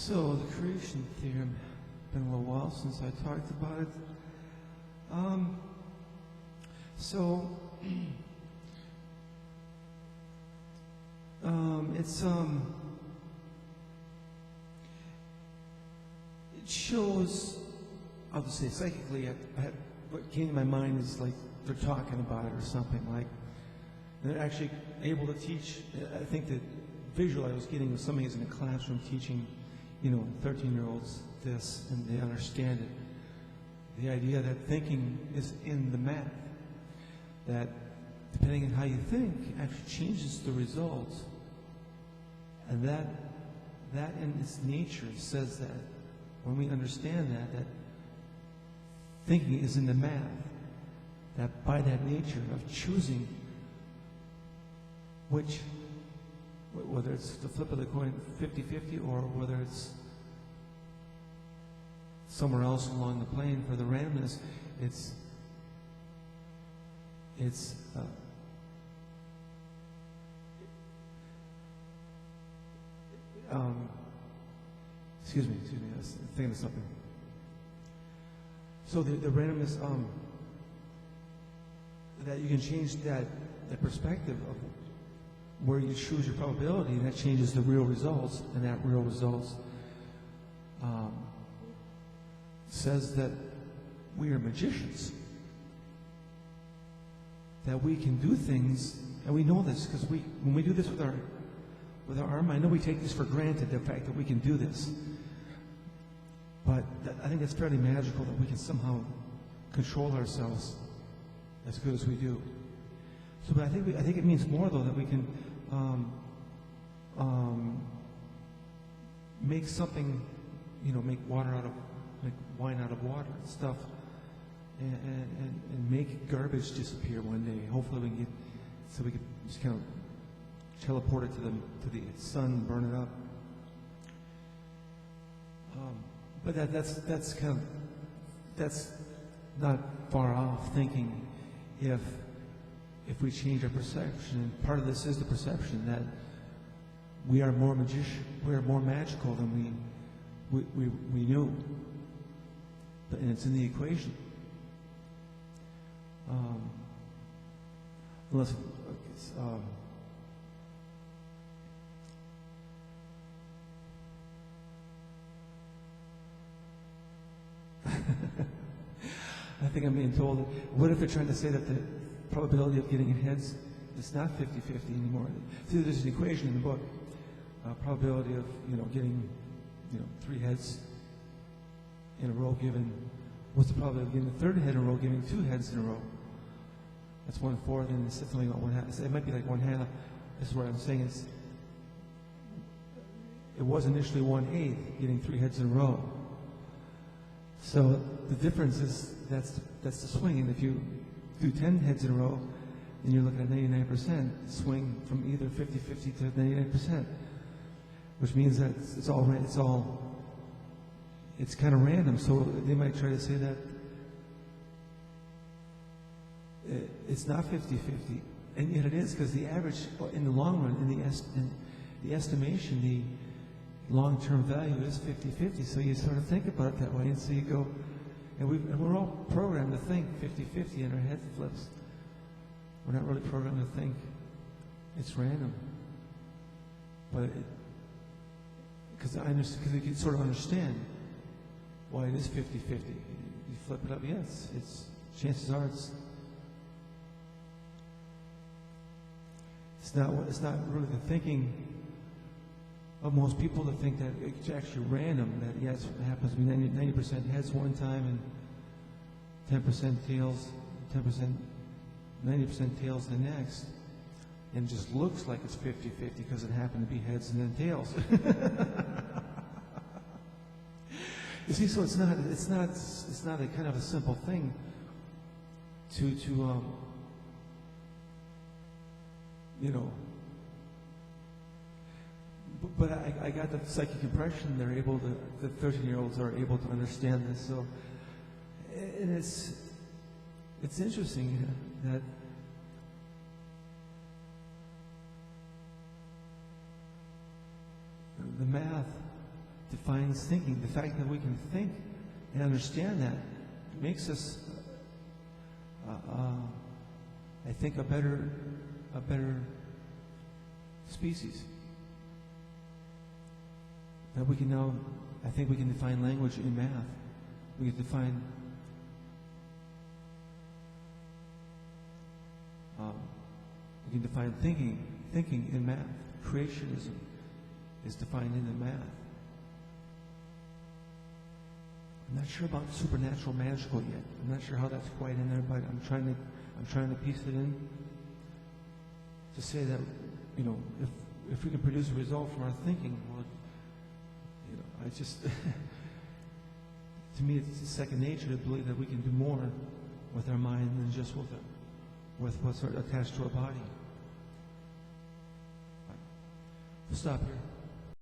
So, the creation theorem, been a little while since I talked about it. It shows, I'll just say psychically, what came to my mind is like they're talking about it or something, like they're actually able to teach. I think the visual I was getting was somebody who's in a classroom teaching, 13-year-olds this, and they understand it. The idea that thinking is in the math, that depending on how you think, actually changes the results. And that in its nature says that when we understand that thinking is in the math, that by that nature of choosing which, whether it's the flip of the coin 50-50 or whether it's somewhere else along the plane for the randomness, excuse me, I was thinking of something. So the randomness, that you can change that perspective of where you choose your probability, and that changes the real results, and that real results says that we are magicians, that we can do things, and we know this because when we do this with our arm, I know we take this for granted, the fact that we can do this, but I think it's fairly magical that we can somehow control ourselves as good as we do. So, but I think it means more though that we can make something, make wine out of water and stuff, and make garbage disappear one day. Hopefully we can we can just kind of teleport it to the sun, burn it up. But that's not far off thinking if we change our perception. And part of this is the perception that we are more magical than we knew. And it's in the equation. Unless I think I'm being told, what if they're trying to say that the probability of getting heads is not 50-50 anymore? See, there's an equation in the book, probability of getting 3 heads in a row given. What's the probability of getting the third head in a row giving 2 heads in a row? That's 1/4, and it's something about 1/2. It might be like 1/2. This is what I'm saying is, it was initially 1/8 getting 3 heads in a row. So the difference is that's the swing, and if you do 10 heads in a row, then you're looking at 99% swing from either 50-50 to 99%, which means that it's kind of random. So they might try to say that it's not 50-50, and yet it is, because the average in the long run, in the estimation, the long-term value is 50-50. So you sort of think about it that way, and so you go, and we're all programmed to think 50-50 in our head flips. We're not really programmed to think it's random, but because you can sort of understand why it is 50-50. You flip it up, yes, chances are it's not really the thinking of most people to think that it's actually random, that yes, it happens to be 90% heads one time and 10% tails, 90% tails the next, and it just looks like it's 50-50 because it happened to be heads and then tails. You see, so it's not a kind of a simple thing to but I got the psychic impression the 13-year-olds are able to understand this. So, and it's interesting that the math defines thinking. The fact that we can think and understand that makes us, I think, a better species. That we can now, I think we can define language in math. We can define thinking in math. Creationism is defined in the math. I'm not sure about supernatural magical yet. I'm not sure how that's quite in there, but I'm trying to piece it in to say that, you know, if we can produce a result from our thinking, well, you know, I just to me it's second nature to believe that we can do more with our mind than just with what's attached to our body. We'll stop here.